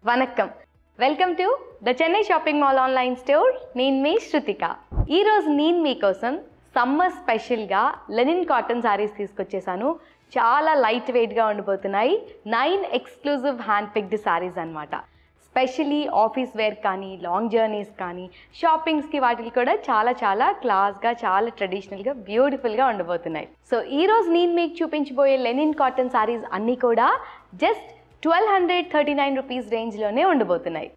Vanakkam. Welcome to the Chennai Shopping Mall online store. నేను మీ శృతిక. ఈ రోజు నేను మీకోసం సమ్మర్ స్పెషల్గా లెనిన్ కాటన్ సారీస్ తీసుకొచ్చేసాను. చాలా లైట్ వెయిట్గా ఉండిపోతున్నాయి. 9 ఎక్స్క్లూజివ్ హ్యాండ్ పిక్డ్ సారీస్ అన్నమాట. స్పెషలీ ఆఫీస్ వేర్ కానీ లాంగ్ జర్నీస్ కానీ షాపింగ్స్కి వాటికి కూడా చాలా క్లాస్గా చాలా ట్రెడిషనల్గా బ్యూటిఫుల్గా ఉండబోతున్నాయి. సో ఈరోజు నేను మీకు చూపించబోయే లెనిన్ కాటన్ సారీస్ అన్నీ కూడా జస్ట్ 1239 రూపీస్ రేంజ్లోనే ఉండబోతున్నాయి.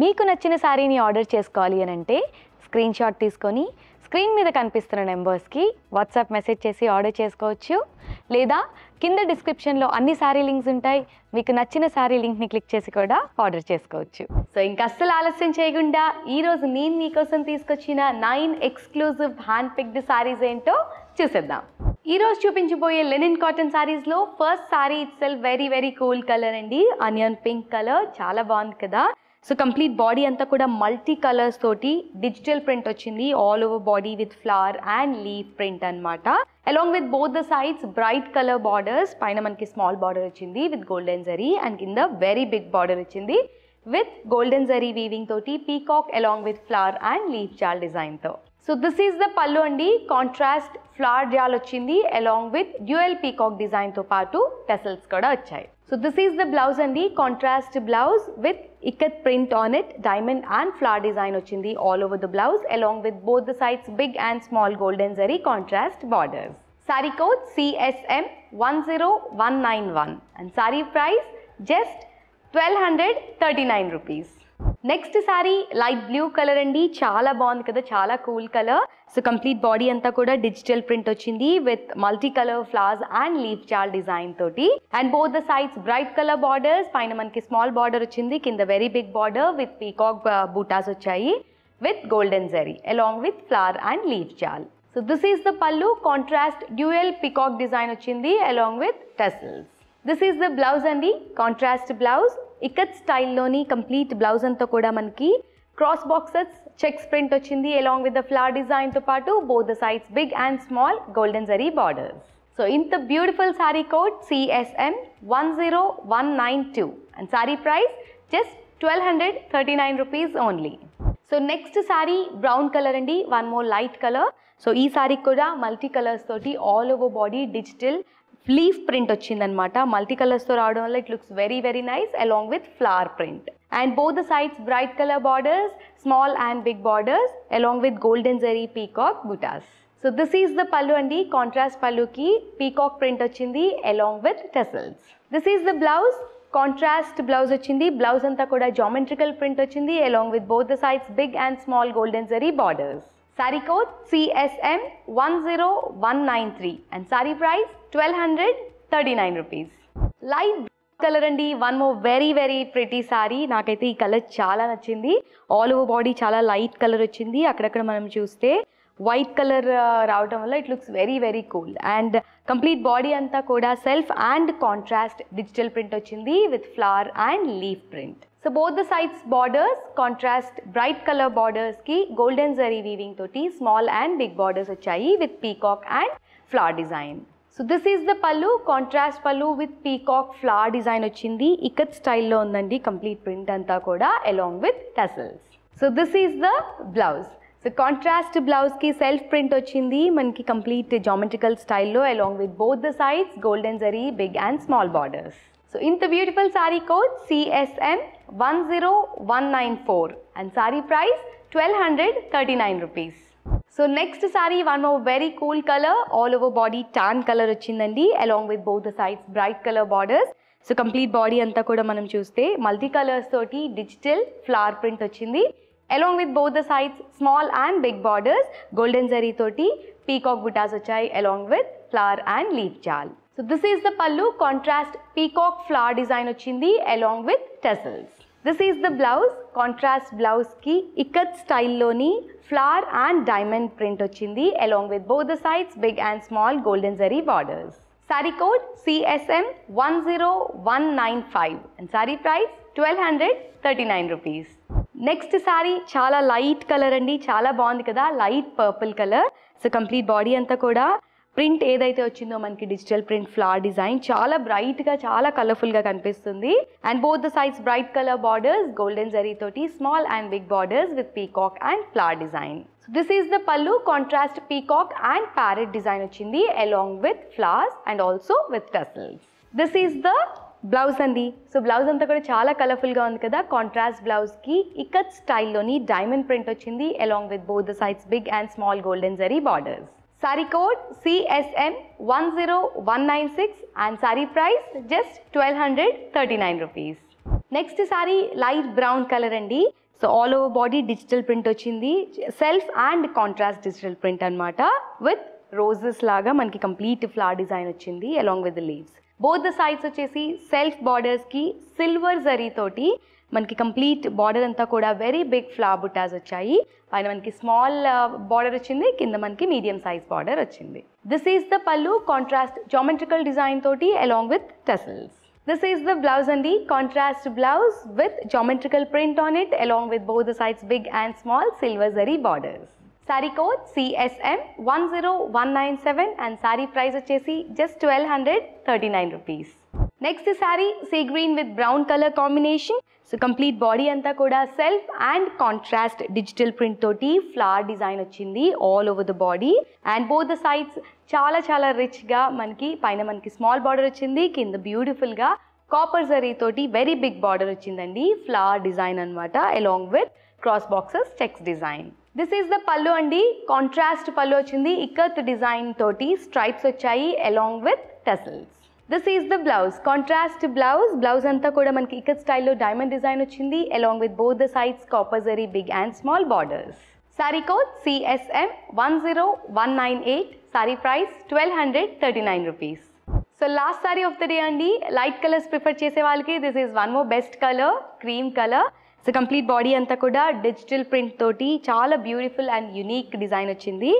మీకు నచ్చిన శారీని ఆర్డర్ చేసుకోవాలి అని అంటే స్క్రీన్ షాట్ తీసుకొని స్క్రీన్ మీద కనిపిస్తున్న నెంబర్స్కి వాట్సాప్ మెసేజ్ చేసి ఆర్డర్ చేసుకోవచ్చు. లేదా కింద డిస్క్రిప్షన్లో అన్ని శారీ లింక్స్ ఉంటాయి. మీకు నచ్చిన శారీ లింక్ని క్లిక్ చేసి కూడా ఆర్డర్ చేసుకోవచ్చు. సో ఇంకా అస్సలు ఆలస్యం చేయకుండా ఈరోజు నేను మీకోసం తీసుకొచ్చిన 9 ఎక్స్క్లూజివ్ హ్యాండ్ పిక్డ్ శారీస్ ఏంటో చూసేద్దాం. ఈరోజు చూపించబోయే లెనిన్ కాటన్ శారీస్లో first sari itself very cool colour అండి. ఆనియన్ పింక్ కలర్ చాలా బాగుంది కదా. సో కంప్లీట్ బాడీ అంతా కూడా మల్టీ కలర్స్ తోటి డిజిటల్ ప్రింట్ వచ్చింది. All over body with flower and leaf print అనమాట. Along with both the sides bright colour borders. పైన మనకి స్మాల్ బార్డర్ వచ్చింది విత్ గోల్డెన్ జరీ అండ్ కింద వెరీ బిగ్ బార్డర్ వచ్చింది విత్ గోల్డెన్ జరీ వీవింగ్ తోటి peacock along with flower and leaf జాల్ డిజైన్తో. So this is the pallu అండి. కాంట్రాస్ట్ ఫ్లవర్ జాల్ వచ్చింది అలాంగ్ విత్ డ్యూయల్ పీకాక్ డిజైన్తో పాటు టెసల్స్ కూడా వచ్చాయి. So this is the blouse అండి. Contrast blouse with ikat print on it. Diamond and flower design వచ్చింది all over the blouse along with both the sides big and small golden zari contrast borders. Sari code CSM 10191 and sari price just 1239 rupees. Next sari light blue colour అండి. చాలా బాగుంది కదా, చాలా cool colour. So complete body అంతా కూడా digital print వచ్చింది with multi colour flowers and leaf jaal design తోటి and both the sides bright colour borders. పైన మనకి స్మాల్ బార్డర్ వచ్చింది, కింద very big border with peacock butas వచ్చాయి with golden zari along with flower and leaf jaal. So this is the pallu. Contrast dual peacock design వచ్చింది along with tassels. This is the blouse అండి. Contrast blouse ikat స్టైల్లోని complete blouse అంతా కూడా మనకి cross boxes checks print వచ్చింది along with the flower డిజైన్తో పాటు both the sides big and small golden zari borders. So ఇంత beautiful sari code CSM 10192 and sari price just 1239 rupees only. So next sari brown colour అండి. One more light colour. So ఈ సారీ కూడా multi colours తోటి all over body digital leaf print వచ్చిందనమాట. Multi కలర్స్తో రావడం వల్ల it looks very nice along with flower print and both the sides bright colour borders, small and big borders along with golden zari peacock butas. So this is the pallu అండి. Contrast పల్లుకి peacock print వచ్చింది along with tassels. This is the blouse. Contrast blouse వచ్చింది. Blouse అంతా కూడా geometrical print వచ్చింది along with both the sides big and small golden zari borders. Sari code CSM 10193 and sari price 1239 rupees. Light colour అండి. One more very pretty sari. నాకైతే ఈ colour చాలా నచ్చింది. All over body చాలా లైట్ కలర్ వచ్చింది. అక్కడక్కడ మనం చూస్తే వైట్ కలర్ రావడం వల్ల it looks very cool and complete body అంతా కూడా self and contrast digital print వచ్చింది with flower and leaf print. So both the sides borders contrast bright colour బార్డర్స్కి గోల్డెన్ జరీ వీవింగ్ తోటి స్మాల్ అండ్ బిగ్ బార్డర్స్ వచ్చాయి with peacock and flower design. So this is the pallu. Contrast pallu with peacock flower design వచ్చింది. ఇక్కత్ స్టైల్లో ఉందండి complete print అంతా కూడా along with tassels. So this is the blouse. So contrast బ్లౌజ్కి self print వచ్చింది మనకి complete geometrical స్టైల్లో along with both the sides golden zari big and small borders. So ఇంత beautiful sari code CSM 10194 and sari price 1239 rupees. So next sari one more very cool colour. All over body tan colour వచ్చిందండి along with both the sides bright colour borders. So complete body అంతా కూడా మనం చూస్తే multi colours తోటి digital flower print వచ్చింది along with both the sides small and big borders golden zari తోటి peacock butas వచ్చాయి along with flower and leaf jaal. So this is the pallu. Contrast peacock flower design వచ్చింది along with tassels. This is the blouse. Contrast బ్లౌజ్కి ఇక్కత్ స్టైల్లోని flower and diamond print వచ్చింది along with both the sides big and small golden zari borders. Sari code CSM 10195 and sari price 1239 rupees. Next sorry చాలా light colour అండి. చాలా బాగుంది కదా, light purple colour. So complete body అంతా కూడా ప్రింట్ ఏదైతే వచ్చిందో మనకి డిజిటల్ ప్రింట్ ఫ్లవర్ డిజైన్ చాలా బ్రైట్గా చాలా కలర్ఫుల్గా కనిపిస్తుంది. And both the sides bright colour borders, golden zari తోటి small and big borders with peacock and flower design. This is the pallu, contrast peacock and parrot design వచ్చింది along with flowers and also with tassels. This is the blouse అండి. So blouse అంతా కూడా చాలా కలర్ఫుల్గా ఉంది కదా. Contrast బ్లౌజ్కి ఇకత్ స్టైల్లోని డైమండ్ ప్రింట్ వచ్చింది along with both the sides big and small golden zari borders. Saree code CSM 10196 and saree price just 1239 rupees. Next saree light brown color andi. So all over body digital print ochindi, self and contrast digital print anamata with roses laga manki complete flower design ochindi along with the leaves. Both the sides వచ్చేసి self borders ki silver zari toti మనకి complete border అంతా కూడా very big flower బుటాస్ వచ్చాయి. పైన మనకి small border వచ్చింది, కింద మనకి మీడియం సైజ్ బార్డర్ వచ్చింది. This is the pallu, contrast geometrical design తోటి along with tassels. This is the blouse అండి, contrast blouse with geometrical print on it along with both the sides big and small silver zari borders. Sari code CSM 10197 and sari price వచ్చేసి just 1239 rupees. Next sari sea green with brown colour combination. So complete body అంతా కూడా self and contrast digital print తోటి flower design వచ్చింది all over the body and both the sides చాలా చాలా రిచ్గా మనకి పైన మనకి స్మాల్ బార్డర్ వచ్చింది, కింద బ్యూటిఫుల్గా కాపర్ జరీ తోటి వెరీ బిగ్ బార్డర్ వచ్చిందండి. ఫ్లవర్ డిజైన్ అనమాట along with cross boxes checks design. This is the pallu అండి, కాంట్రాస్ట్ పల్లు వచ్చింది, ఇకత్ డిజైన్ తోటి స్ట్రైప్స్ వచ్చాయి along with tassels. This is the blouse, contrast blouse. Blouse అంతా కూడా మనకి ఇకత్ స్టైల్లో డైమండ్ డిజైన్ వచ్చింది along with both the sides copper zari big and small borders. Sari code CSM 10198, sari price 1239 rupees. So last sorry of the day అండి. Light colours prefer చేసే వాళ్ళకి this is one more best colour, cream colour. So complete body అంతా కూడా digital print తోటి చాలా beautiful and unique design వచ్చింది.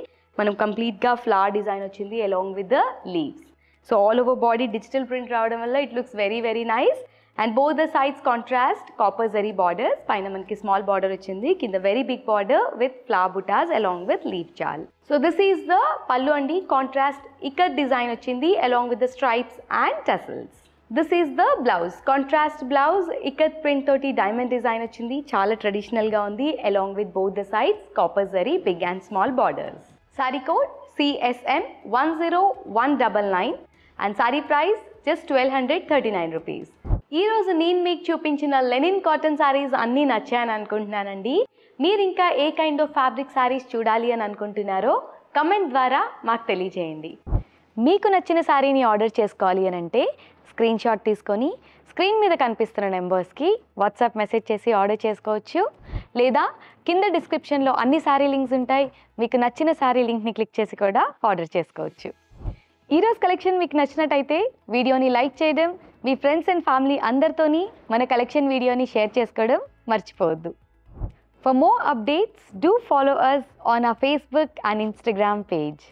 మనం కంప్లీట్గా ఫ్లవర్ డిజైన్ వచ్చింది along with the leaves. So all over body digital print రావడం వల్ల it looks very very nice and both the sides contrast copper zari borders. పైన మనకి స్మాల్ బార్డర్ వచ్చింది, కింద very big border with flower butas along with leaf చాల్. So this is the pallu అండి, contrast ikat design వచ్చింది along with the stripes and tassels. This is the blouse, contrast blouse, ikat print తోటి diamond design వచ్చింది, చాలా ట్రెడిషనల్గా ఉంది along with both the sides copper zari big and small borders. Sari code CSM 10199 and sari price just 1239 rupees. ఈరోజు నేను మీకు చూపించిన linen cotton saris అన్నీ నచ్చాయని అనుకుంటున్నానండి. మీరు ఇంకా ఏ కైండ్ ఆఫ్ ఫ్యాబ్రిక్ శారీస్ చూడాలి అని అనుకుంటున్నారో కమెంట్ ద్వారా మాకు తెలియజేయండి. మీకు నచ్చిన శారీని ఆర్డర్ చేసుకోవాలి అని అంటే స్క్రీన్ షాట్ తీసుకొని స్క్రీన్ మీద కనిపిస్తున్న నెంబర్స్కి వాట్సాప్ మెసేజ్ చేసి ఆర్డర్ చేసుకోవచ్చు. లేదా కింద డిస్క్రిప్షన్లో అన్ని శారీ లింక్స్ ఉంటాయి, మీకు నచ్చిన శారీ లింక్ని క్లిక్ చేసి కూడా ఆర్డర్ చేసుకోవచ్చు. ఈరోజు కలెక్షన్ మీకు నచ్చినట్టయితే వీడియోని లైక్ చేయడం, మీ ఫ్రెండ్స్ అండ్ ఫ్యామిలీ అందరితోని మన కలెక్షన్ వీడియోని షేర్ చేసుకోవడం మర్చిపోవద్దు. For more updates do follow us on our Facebook and Instagram page.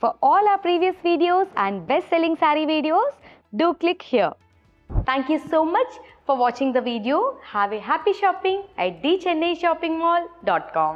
For all our previous videos and best-selling saree videos, do click here. Thank you so much for watching the video. Have a happy shopping at thechennaishoppingmall.com.